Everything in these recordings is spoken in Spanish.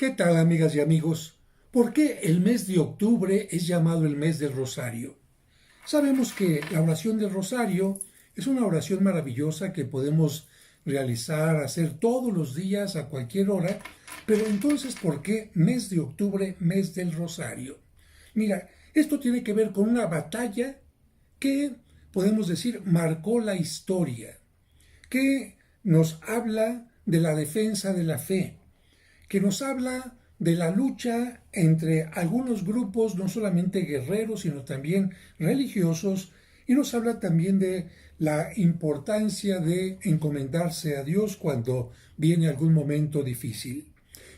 ¿Qué tal, amigas y amigos? ¿Por qué el mes de octubre es llamado el mes del Rosario? Sabemos que la oración del Rosario es una oración maravillosa que podemos realizar, hacer todos los días a cualquier hora, pero entonces, ¿por qué mes de octubre, mes del Rosario? Mira, esto tiene que ver con una batalla que, podemos decir, marcó la historia, que nos habla de la defensa de la fe, que nos habla de la lucha entre algunos grupos, no solamente guerreros, sino también religiosos, y nos habla también de la importancia de encomendarse a Dios cuando viene algún momento difícil.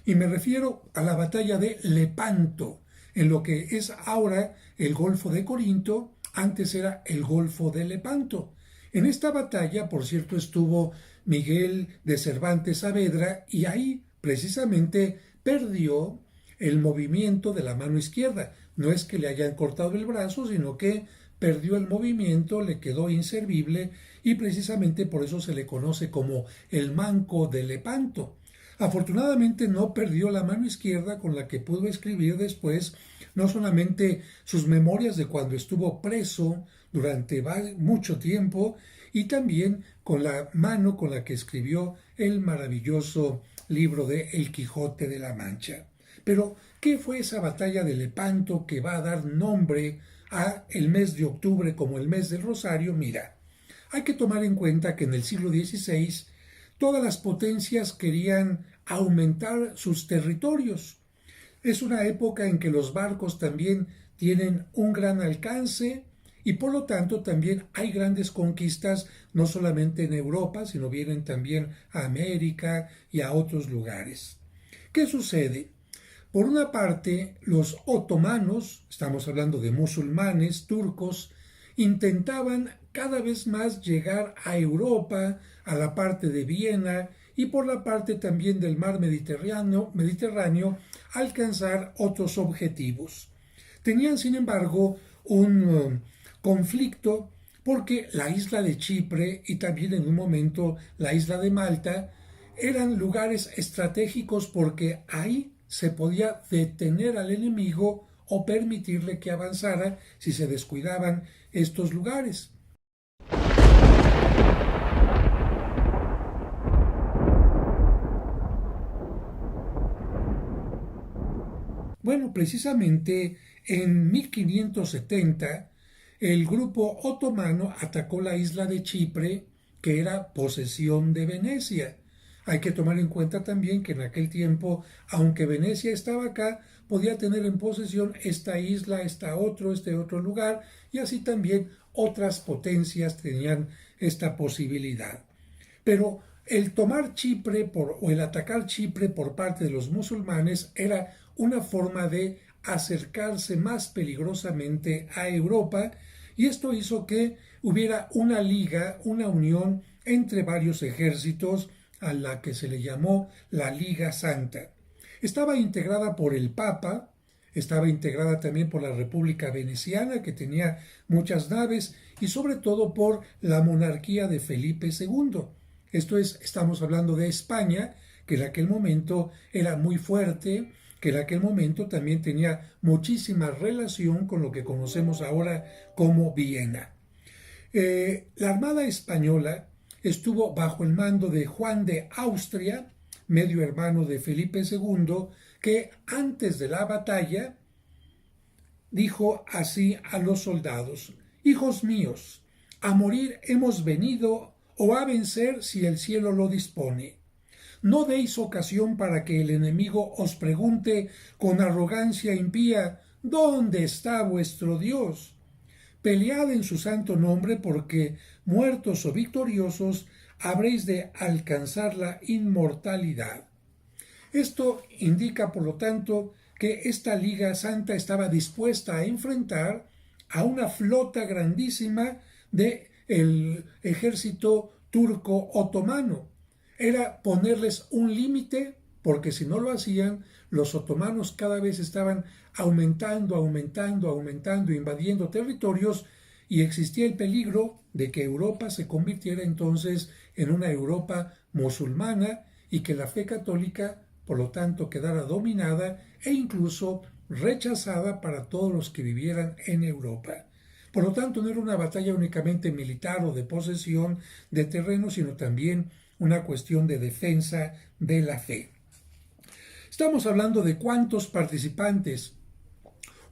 Y me refiero a la batalla de Lepanto, en lo que es ahora el Golfo de Corinto, antes era el Golfo de Lepanto. En esta batalla, por cierto, estuvo Miguel de Cervantes Saavedra y ahí precisamente perdió el movimiento de la mano izquierda. No es que le hayan cortado el brazo, sino que perdió el movimiento, le quedó inservible y precisamente por eso se le conoce como el manco de Lepanto. Afortunadamente no perdió la mano izquierda con la que pudo escribir después no solamente sus memorias de cuando estuvo preso durante mucho tiempo y también con la mano con la que escribió el maravilloso libro de El Quijote de la Mancha. Pero, ¿qué fue esa batalla de Lepanto que va a dar nombre a el mes de octubre como el mes del Rosario? Mira, hay que tomar en cuenta que en el siglo XVI todas las potencias querían aumentar sus territorios. Es una época en que los barcos también tienen un gran alcance y por lo tanto también hay grandes conquistas no solamente en Europa, sino vienen también a América y a otros lugares. ¿Qué sucede? Por una parte, los otomanos, estamos hablando de musulmanes, turcos, intentaban cada vez más llegar a Europa, a la parte de Viena y por la parte también del mar Mediterráneo alcanzar otros objetivos. Tenían, sin embargo, un conflicto porque la isla de Chipre y también en un momento la isla de Malta eran lugares estratégicos porque ahí se podía detener al enemigo o permitirle que avanzara si se descuidaban estos lugares. Bueno, precisamente en 1570 el grupo otomano atacó la isla de Chipre, que era posesión de Venecia. Hay que tomar en cuenta también que en aquel tiempo, aunque Venecia estaba acá, podía tener en posesión esta isla, este otro lugar, y así también otras potencias tenían esta posibilidad. Pero el tomar Chipre o el atacar Chipre por parte de los musulmanes era una forma de acercarse más peligrosamente a Europa y esto hizo que hubiera una liga, una unión entre varios ejércitos a la que se le llamó la Liga Santa. Estaba integrada por el Papa, estaba integrada también por la República Veneciana, que tenía muchas naves, y sobre todo por la monarquía de Felipe II. Esto es, estamos hablando de España, que en aquel momento era muy fuerte, que en aquel momento también tenía muchísima relación con lo que conocemos ahora como Viena. La Armada Española estuvo bajo el mando de Juan de Austria, medio hermano de Felipe II, que antes de la batalla dijo así a los soldados: Hijos míos, a morir hemos venido o a vencer si el cielo lo dispone. No deis ocasión para que el enemigo os pregunte con arrogancia impía: ¿dónde está vuestro Dios? Pelead en su santo nombre, porque, muertos o victoriosos, habréis de alcanzar la inmortalidad. Esto indica, por lo tanto, que esta Liga Santa estaba dispuesta a enfrentar a una flota grandísima del ejército turco otomano. Era ponerles un límite, porque si no lo hacían, los otomanos cada vez estaban aumentando, invadiendo territorios y existía el peligro de que Europa se convirtiera entonces en una Europa musulmana y que la fe católica por lo tanto quedara dominada e incluso rechazada para todos los que vivieran en Europa. Por lo tanto, no era una batalla únicamente militar o de posesión de terreno, sino también una cuestión de defensa de la fe. Estamos hablando de cuántos participantes,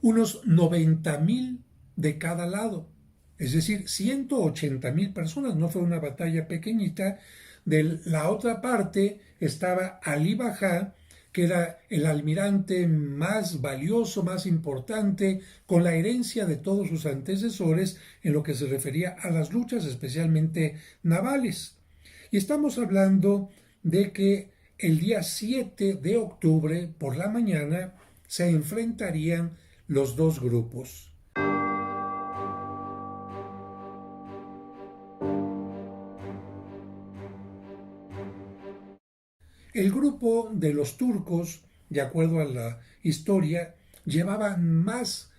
unos 90,000 de cada lado, es decir, 180,000 personas. No fue una batalla pequeñita. De la otra parte estaba Ali Bajá, que era el almirante más valioso, más importante, con la herencia de todos sus antecesores en lo que se refería a las luchas, especialmente navales. Y estamos hablando de que el día 7 de octubre, por la mañana, se enfrentarían los dos grupos. El grupo de los turcos, de acuerdo a la historia, llevaba más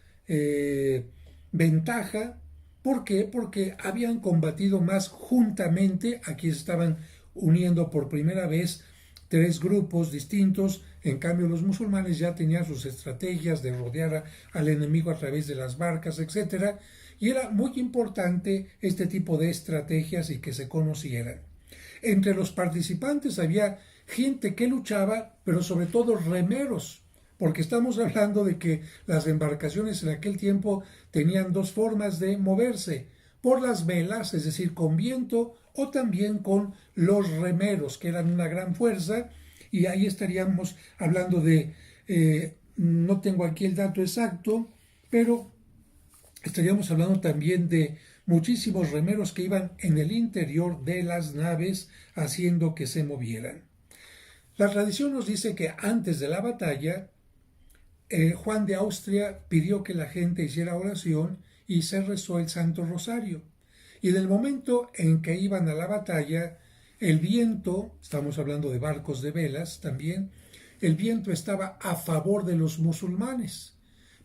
ventaja. ¿Por qué? Porque habían combatido más juntamente. Aquí se estaban uniendo por primera vez tres grupos distintos. En cambio, los musulmanes ya tenían sus estrategias de rodear al enemigo a través de las barcas, etc. Y era muy importante este tipo de estrategias y que se conocieran. Entre los participantes había gente que luchaba, pero sobre todo remeros, porque estamos hablando de que las embarcaciones en aquel tiempo tenían dos formas de moverse: por las velas, es decir, con viento, o también con los remeros, que eran una gran fuerza. Y ahí estaríamos hablando de, no tengo aquí el dato exacto, pero estaríamos hablando también de muchísimos remeros que iban en el interior de las naves haciendo que se movieran. La tradición nos dice que antes de la batalla, Juan de Austria pidió que la gente hiciera oración y se rezó el Santo Rosario. Y en el momento en que iban a la batalla, el viento, estamos hablando de barcos de velas también, el viento estaba a favor de los musulmanes.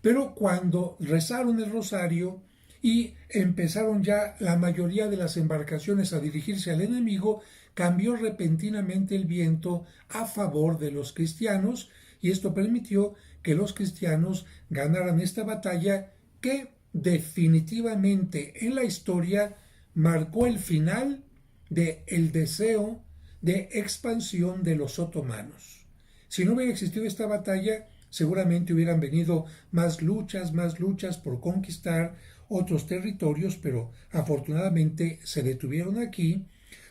Pero cuando rezaron el rosario y empezaron ya la mayoría de las embarcaciones a dirigirse al enemigo, cambió repentinamente el viento a favor de los cristianos, y esto permitió que los cristianos ganaran esta batalla que definitivamente en la historia marcó el final del deseo de expansión de los otomanos. Si no hubiera existido esta batalla, seguramente hubieran venido más luchas por conquistar otros territorios, pero afortunadamente se detuvieron aquí,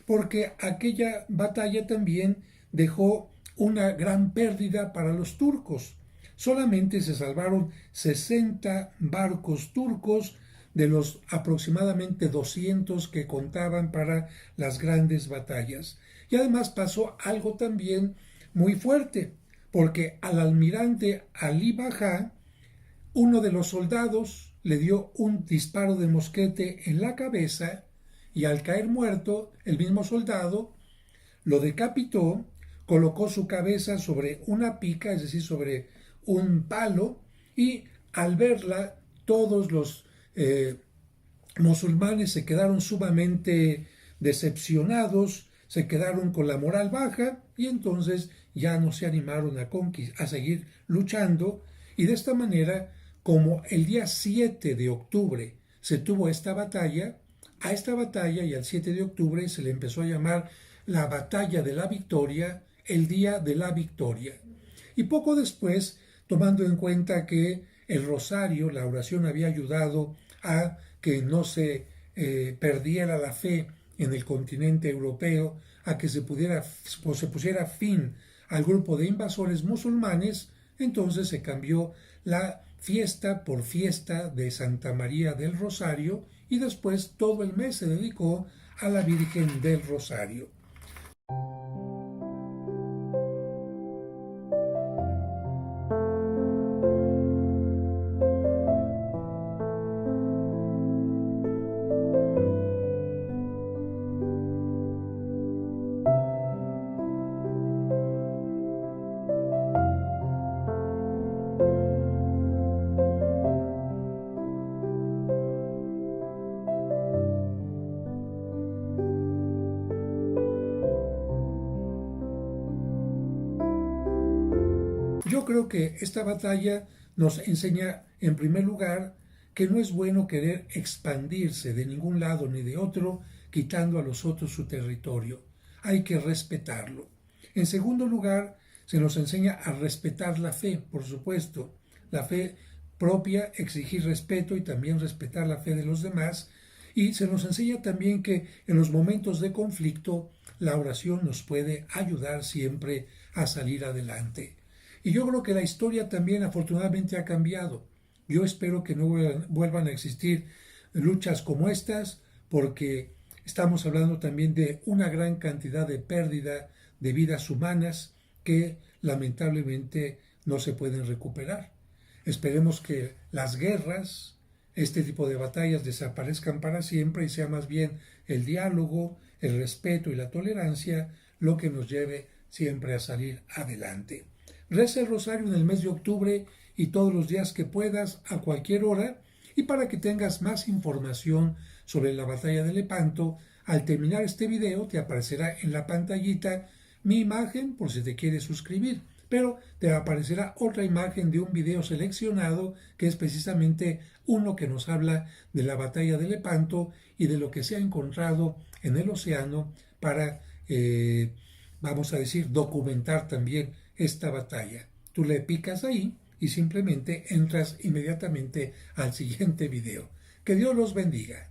porque aquella batalla también dejó una gran pérdida para los turcos. Solamente se salvaron 60 barcos turcos de los aproximadamente 200 que contaban para las grandes batallas. Y además pasó algo también muy fuerte, porque al almirante Ali Bajá, uno de los soldados le dio un disparo de mosquete en la cabeza, y al caer muerto, el mismo soldado lo decapitó, colocó su cabeza sobre una pica, es decir, sobre un palo, y al verla todos los musulmanes se quedaron sumamente decepcionados, se quedaron con la moral baja, y entonces ya no se animaron a seguir luchando. Y de esta manera, como el día 7 de octubre se tuvo esta batalla, a esta batalla y al 7 de octubre se le empezó a llamar la batalla de la victoria, el día de la victoria. Y poco después, tomando en cuenta que el rosario, la oración, había ayudado a que no se perdiera la fe en el continente europeo, a que se pusiera fin al grupo de invasores musulmanes, entonces se cambió la fiesta por fiesta de Santa María del Rosario, y después todo el mes se dedicó a la Virgen del Rosario. Yo creo que esta batalla nos enseña, en primer lugar, que no es bueno querer expandirse de ningún lado ni de otro, quitando a los otros su territorio. Hay que respetarlo. En segundo lugar, se nos enseña a respetar la fe, por supuesto. La fe propia, exigir respeto y también respetar la fe de los demás. Y se nos enseña también que en los momentos de conflicto la oración nos puede ayudar siempre a salir adelante. Y yo creo que la historia también afortunadamente ha cambiado. Yo espero que no vuelvan a existir luchas como estas, porque estamos hablando también de una gran cantidad de pérdida de vidas humanas que lamentablemente no se pueden recuperar. Esperemos que las guerras, este tipo de batallas desaparezcan para siempre y sea más bien el diálogo, el respeto y la tolerancia lo que nos lleve siempre a salir adelante. Reza el rosario en el mes de octubre y todos los días que puedas, a cualquier hora, y para que tengas más información sobre la batalla de Lepanto, al terminar este video te aparecerá en la pantallita mi imagen por si te quieres suscribir, pero te aparecerá otra imagen de un video seleccionado que es precisamente uno que nos habla de la batalla de Lepanto y de lo que se ha encontrado en el océano para, vamos a decir, documentar también esta batalla. Tú le picas ahí y simplemente entras inmediatamente al siguiente video. Que Dios los bendiga.